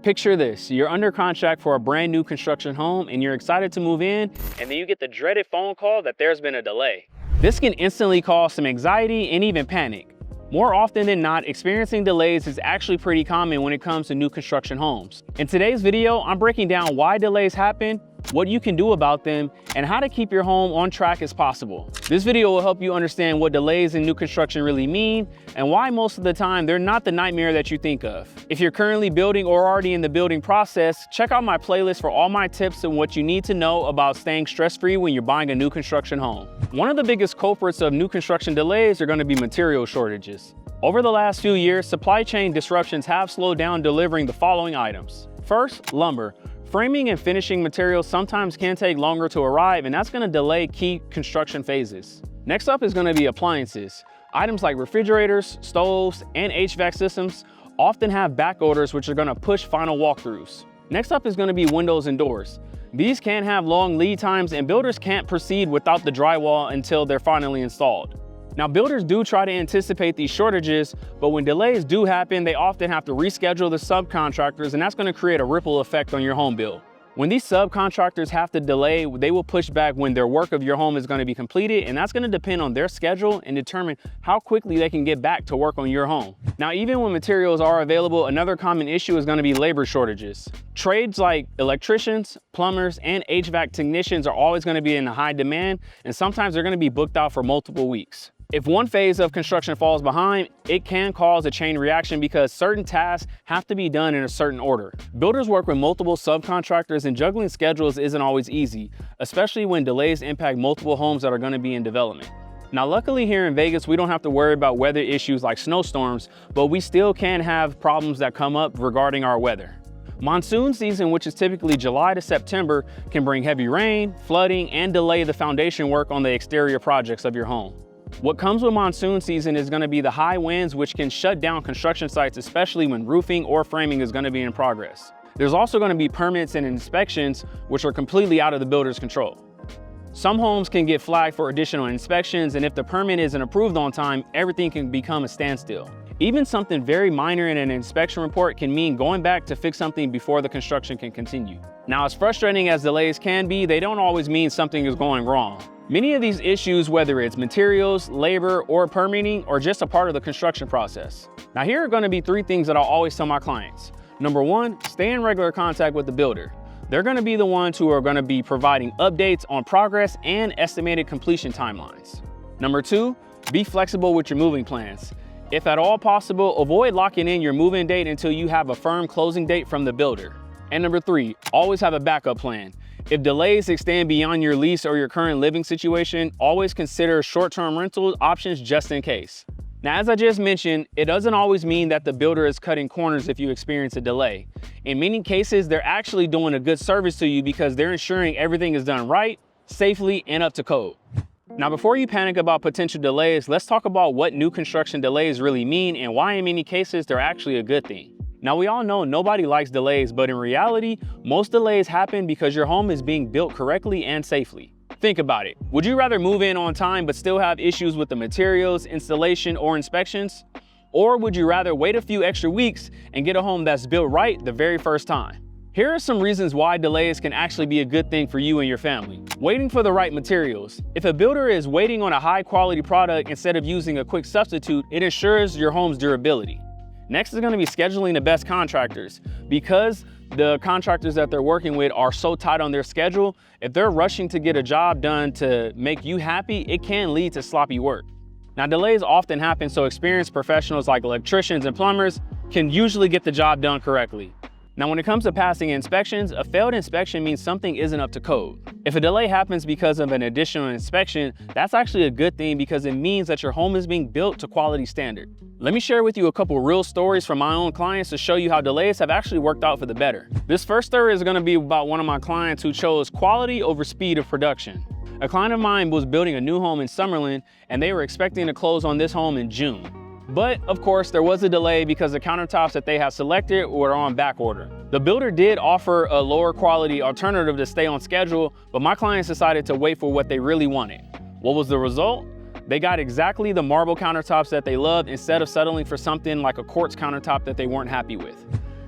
Picture this, you're under contract for a brand new construction home and you're excited to move in, and then you get the dreaded phone call that there's been a delay. This can instantly cause some anxiety and even panic. More often than not, experiencing delays is actually pretty common when it comes to new construction homes. In today's video, I'm breaking down why delays happen, what you can do about them, and how to keep your home on track as possible. This video will help you understand what delays in new construction really mean and why most of the time they're not the nightmare that you think of. If you're currently building or already in the building process, check out my playlist for all my tips and what you need to know about staying stress-free when you're buying a new construction home. One of the biggest culprits of new construction delays are going to be material shortages. Over the last few years, supply chain disruptions have slowed down delivering the following items. First, lumber. Framing and finishing materials sometimes can take longer to arrive, and that's going to delay key construction phases. Next up is going to be appliances. Items like refrigerators, stoves, and HVAC systems often have back orders which are going to push final walkthroughs. Next up is going to be windows and doors. These can have long lead times, and builders can't proceed without the drywall until they're finally installed. Now, builders do try to anticipate these shortages, but when delays do happen, they often have to reschedule the subcontractors, and that's going to create a ripple effect on your home build. When these subcontractors have to delay, they will push back when their work of your home is going to be completed, and that's going to depend on their schedule and determine how quickly they can get back to work on your home. Now, even when materials are available, another common issue is going to be labor shortages. Trades like electricians, plumbers, and HVAC technicians are always going to be in high demand, and sometimes they're going to be booked out for multiple weeks. If one phase of construction falls behind, it can cause a chain reaction because certain tasks have to be done in a certain order. Builders work with multiple subcontractors, and juggling schedules isn't always easy, especially when delays impact multiple homes that are going to be in development. Now, luckily here in Vegas, we don't have to worry about weather issues like snowstorms, but we still can have problems that come up regarding our weather. Monsoon season, which is typically July to September, can bring heavy rain, flooding, and delay the foundation work on the exterior projects of your home. What comes with monsoon season is going to be the high winds, which can shut down construction sites, especially when roofing or framing is going to be in progress. There's also going to be permits and inspections, which are completely out of the builder's control. Some homes can get flagged for additional inspections, and if the permit isn't approved on time, everything can become a standstill. Even something very minor in an inspection report can mean going back to fix something before the construction can continue. Now, as frustrating as delays can be, they don't always mean something is going wrong. Many of these issues, whether it's materials, labor, or permitting, are just a part of the construction process. Now, here are going to be 3 things that I'll always tell my clients. Number 1, stay in regular contact with the builder. They're going to be the ones who are going to be providing updates on progress and estimated completion timelines. Number 2, be flexible with your moving plans. If at all possible, avoid locking in your move-in date until you have a firm closing date from the builder. And number 3, always have a backup plan. If delays extend beyond your lease or your current living situation, always consider short-term rental options just in case. Now, as I just mentioned, it doesn't always mean that the builder is cutting corners if you experience a delay. In many cases, they're actually doing a good service to you because they're ensuring everything is done right, safely, and up to code. Now, before you panic about potential delays, let's talk about what new construction delays really mean and why in many cases they're actually a good thing. Now, we all know nobody likes delays, but in reality, most delays happen because your home is being built correctly and safely. Think about it. Would you rather move in on time but still have issues with the materials, installation, or inspections? Or would you rather wait a few extra weeks and get a home that's built right the very first time? Here are some reasons why delays can actually be a good thing for you and your family. Waiting for the right materials. If a builder is waiting on a high quality product instead of using a quick substitute, it ensures your home's durability. Next is going to be scheduling the best contractors. Because the contractors that they're working with are so tight on their schedule, if they're rushing to get a job done to make you happy, it can lead to sloppy work. Now, delays often happen, so experienced professionals like electricians and plumbers can usually get the job done correctly. Now, when it comes to passing inspections, a failed inspection means something isn't up to code. If a delay happens because of an additional inspection, that's actually a good thing because it means that your home is being built to quality standard. Let me share with you a couple real stories from my own clients to show you how delays have actually worked out for the better. This first story is going to be about one of my clients who chose quality over speed of production. A client of mine was building a new home in Summerlin, and they were expecting to close on this home in June. But of course, there was a delay because the countertops that they had selected were on back order. The builder did offer a lower quality alternative to stay on schedule, but my clients decided to wait for what they really wanted. What was the result? They got exactly the marble countertops that they loved instead of settling for something like a quartz countertop that they weren't happy with.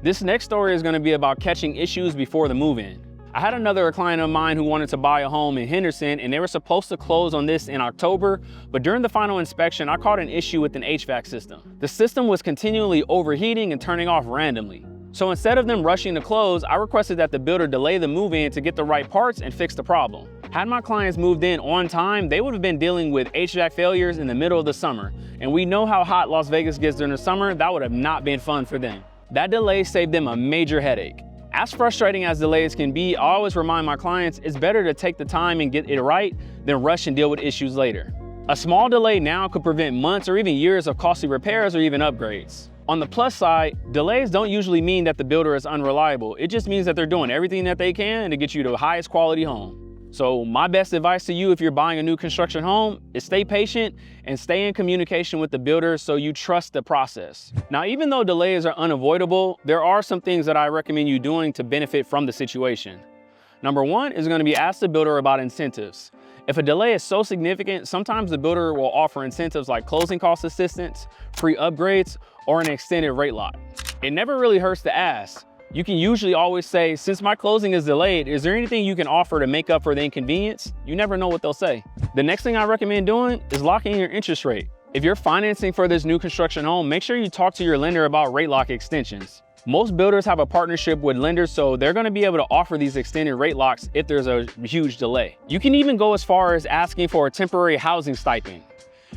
This next story is going to be about catching issues before the move-in. I had another client of mine who wanted to buy a home in Henderson, and they were supposed to close on this in October, but during the final inspection, I caught an issue with an HVAC system. The system was continually overheating and turning off randomly. So instead of them rushing to close, I requested that the builder delay the move-in to get the right parts and fix the problem. Had my clients moved in on time, they would have been dealing with HVAC failures in the middle of the summer. And we know how hot Las Vegas gets during the summer. That would have not been fun for them. That delay saved them a major headache. As frustrating as delays can be, I always remind my clients it's better to take the time and get it right than rush and deal with issues later. A small delay now could prevent months or even years of costly repairs or even upgrades. On the plus side, delays don't usually mean that the builder is unreliable. It just means that they're doing everything that they can to get you the highest quality home. So my best advice to you if you're buying a new construction home is stay patient and stay in communication with the builder so you trust the process. Now, even though delays are unavoidable, there are some things that I recommend you doing to benefit from the situation. Number one is going to be ask the builder about incentives. If a delay is so significant, sometimes the builder will offer incentives like closing cost assistance, free upgrades, or an extended rate lock. It never really hurts to ask. You can usually always say, since my closing is delayed, is there anything you can offer to make up for the inconvenience? You never know what they'll say. The next thing I recommend doing is locking your interest rate. If you're financing for this new construction home, make sure you talk to your lender about rate lock extensions. Most builders have a partnership with lenders, so they're going to be able to offer these extended rate locks if there's a huge delay. You can even go as far as asking for a temporary housing stipend.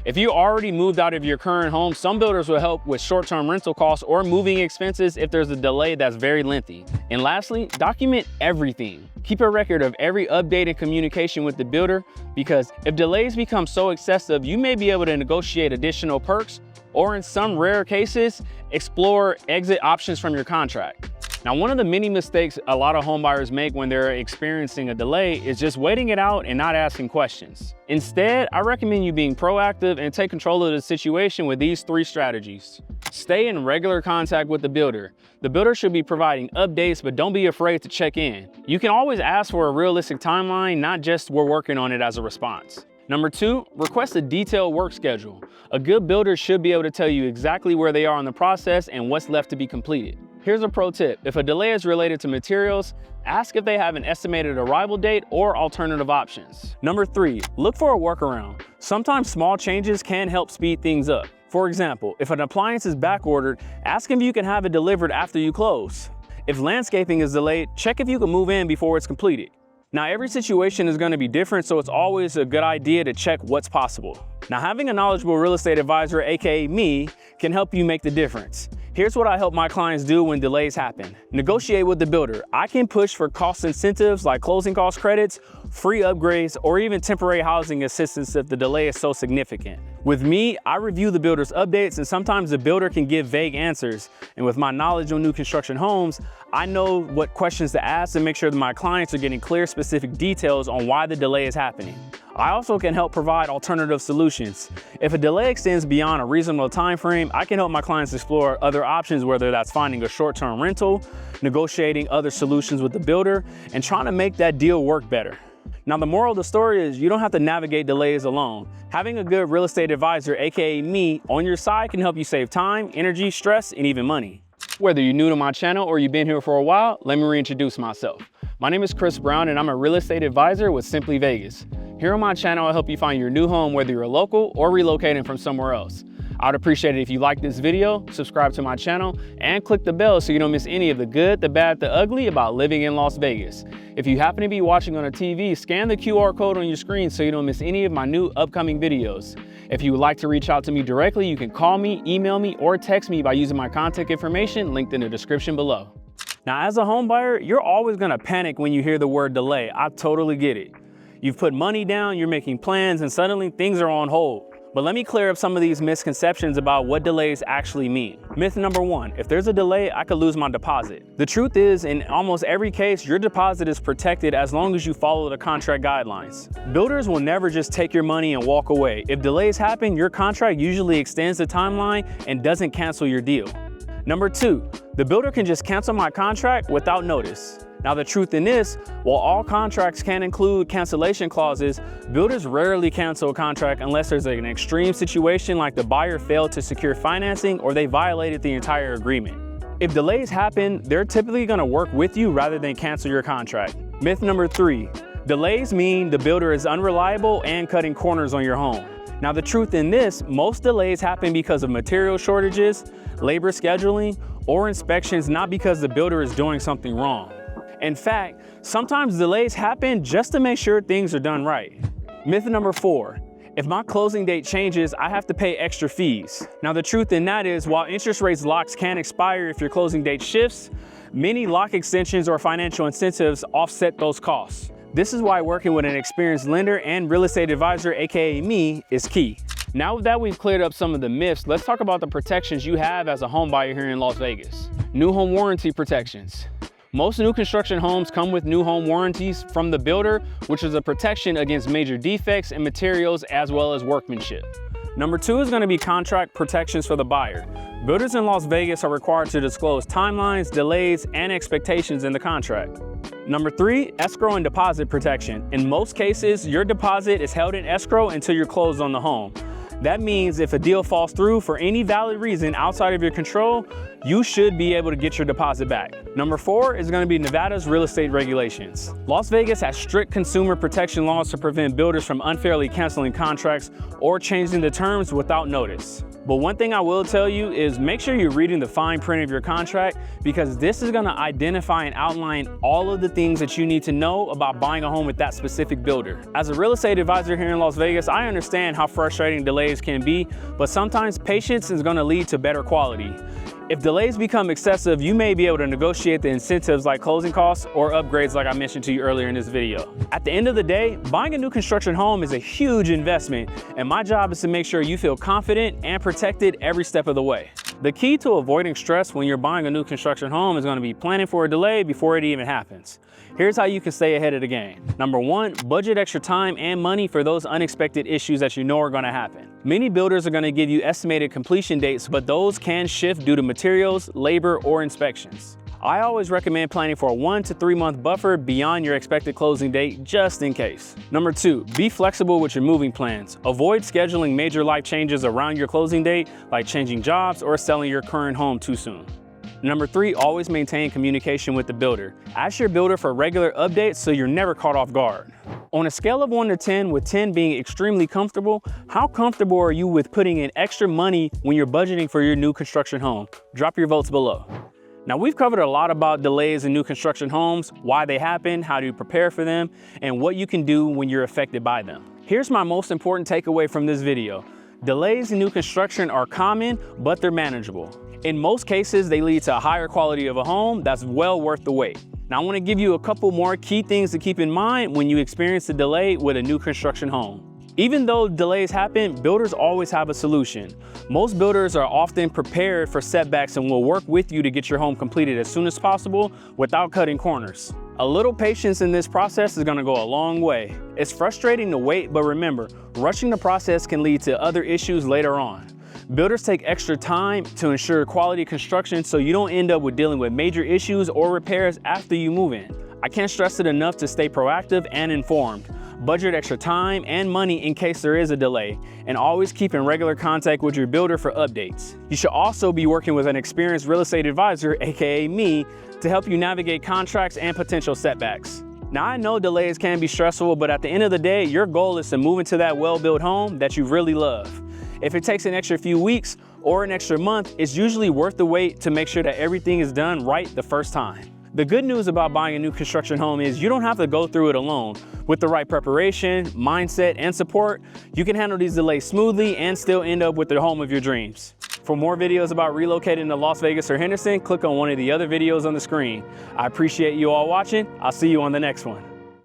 If you already moved out of your current home, some builders will help with short-term rental costs or moving expenses if there's a delay that's very lengthy. And lastly, document everything. Keep a record of every update and communication with the builder, because if delays become so excessive, you may be able to negotiate additional perks or, in some rare cases, explore exit options from your contract. Now, one of the many mistakes a lot of homebuyers make when they're experiencing a delay is just waiting it out and not asking questions. Instead, I recommend you being proactive and take control of the situation with these 3 strategies. Stay in regular contact with the builder. The builder should be providing updates, but don't be afraid to check in. You can always ask for a realistic timeline, not just we're working on it as a response. Number 2, request a detailed work schedule. A good builder should be able to tell you exactly where they are in the process and what's left to be completed. Here's a pro tip. If a delay is related to materials, ask if they have an estimated arrival date or alternative options. Number 3, look for a workaround. Sometimes small changes can help speed things up. For example, if an appliance is back ordered, ask if you can have it delivered after you close. If landscaping is delayed, check if you can move in before it's completed. Now, every situation is going to be different, so it's always a good idea to check what's possible. Now, having a knowledgeable real estate advisor, aka me, can help you make the difference. Here's what I help my clients do when delays happen. Negotiate with the builder. I can push for cost incentives like closing cost credits, free upgrades, or even temporary housing assistance if the delay is so significant. With me, I review the builder's updates, and sometimes the builder can give vague answers. And with my knowledge on new construction homes, I know what questions to ask and make sure that my clients are getting clear, specific details on why the delay is happening. I also can help provide alternative solutions. If a delay extends beyond a reasonable time frame, I can help my clients explore other options, whether that's finding a short-term rental, negotiating other solutions with the builder, and trying to make that deal work better. Now, the moral of the story is you don't have to navigate delays alone. Having a good real estate advisor, aka me, on your side can help you save time, energy, stress, and even money. Whether you're new to my channel or you've been here for a while, let me reintroduce myself. My name is Chris Brown, and I'm a real estate advisor with Simply Vegas. Here on my channel, I'll help you find your new home, whether you're local or relocating from somewhere else. I'd appreciate it if you like this video, subscribe to my channel, and click the bell so you don't miss any of the good, the bad, the ugly about living in Las Vegas. If you happen to be watching on a TV, scan the QR code on your screen so you don't miss any of my new upcoming videos. If you would like to reach out to me directly, you can call me, email me, or text me by using my contact information linked in the description below. Now, as a home buyer, you're always gonna panic when you hear the word delay. I totally get it. You've put money down, you're making plans, and suddenly things are on hold. But let me clear up some of these misconceptions about what delays actually mean. Myth number 1, if there's a delay, I could lose my deposit. The truth is, in almost every case, your deposit is protected as long as you follow the contract guidelines. Builders will never just take your money and walk away. If delays happen, your contract usually extends the timeline and doesn't cancel your deal. Number 2, the builder can just cancel my contract without notice. Now, the truth in this, while all contracts can include cancellation clauses, builders rarely cancel a contract unless there's an extreme situation like the buyer failed to secure financing or they violated the entire agreement. If delays happen, they're typically gonna work with you rather than cancel your contract. Myth number 3, delays mean the builder is unreliable and cutting corners on your home. Now the truth in this, most delays happen because of material shortages, labor scheduling, or inspections, not because the builder is doing something wrong. In fact, sometimes delays happen just to make sure things are done right. Myth number 4, if my closing date changes, I have to pay extra fees. Now the truth in that is, while interest rates locks can expire if your closing date shifts, many lock extensions or financial incentives offset those costs. This is why working with an experienced lender and real estate advisor, aka me, is key. Now that we've cleared up some of the myths, let's talk about the protections you have as a home buyer here in Las Vegas. New home warranty protections. Most new construction homes come with new home warranties from the builder, which is a protection against major defects in materials as well as workmanship. Number 2 is going to be contract protections for the buyer. Builders in Las Vegas are required to disclose timelines, delays, and expectations in the contract. Number 3, escrow and deposit protection. In most cases, your deposit is held in escrow until you're closed on the home. That means if a deal falls through for any valid reason outside of your control, you should be able to get your deposit back. Number 4 is going to be Nevada's real estate regulations. Las Vegas has strict consumer protection laws to prevent builders from unfairly canceling contracts or changing the terms without notice. But one thing I will tell you is make sure you're reading the fine print of your contract, because this is going to identify and outline all of the things that you need to know about buying a home with that specific builder. As a real estate advisor here in Las Vegas, I understand how frustrating delays can be, but sometimes patience is going to lead to better quality. If delays become excessive, you may be able to negotiate the incentives like closing costs or upgrades like I mentioned to you earlier in this video. At the end of the day, buying a new construction home is a huge investment, and my job is to make sure you feel confident and protected every step of the way. The key to avoiding stress when you're buying a new construction home is going to be planning for a delay before it even happens. Here's how you can stay ahead of the game. Number 1, budget extra time and money for those unexpected issues that you know are going to happen. Many builders are going to give you estimated completion dates, but those can shift due to materials, labor, or inspections. I always recommend planning for a 1 to 3 month buffer beyond your expected closing date, just in case. Number 2, be flexible with your moving plans. Avoid scheduling major life changes around your closing date, like changing jobs or selling your current home too soon. Number 3, always maintain communication with the builder. Ask your builder for regular updates so you're never caught off guard. On a scale of 1 to 10, with 10 being extremely comfortable, how comfortable are you with putting in extra money when you're budgeting for your new construction home? Drop your votes below. Now, we've covered a lot about delays in new construction homes, why they happen, how to prepare for them, and what you can do when you're affected by them. Here's my most important takeaway from this video. Delays in new construction are common, but they're manageable. In most cases, they lead to a higher quality of a home that's well worth the wait. Now, I want to give you a couple more key things to keep in mind when you experience a delay with a new construction home. Even though delays happen, builders always have a solution. Most builders are often prepared for setbacks and will work with you to get your home completed as soon as possible without cutting corners. A little patience in this process is going to go a long way. It's frustrating to wait, but remember, rushing the process can lead to other issues later on. Builders take extra time to ensure quality construction so you don't end up with dealing with major issues or repairs after you move in. I can't stress it enough to stay proactive and informed. Budget extra time and money in case there is a delay, and always keep in regular contact with your builder for updates. You should also be working with an experienced real estate advisor, aka me, to help you navigate contracts and potential setbacks. Now, I know delays can be stressful, but at the end of the day, your goal is to move into that well-built home that you really love. If it takes an extra few weeks or an extra month, it's usually worth the wait to make sure that everything is done right the first time. The good news about buying a new construction home is you don't have to go through it alone. With the right preparation, mindset, and support, you can handle these delays smoothly and still end up with the home of your dreams. For more videos about relocating to Las Vegas or Henderson, click on one of the other videos on the screen. I appreciate you all watching. I'll see you on the next one.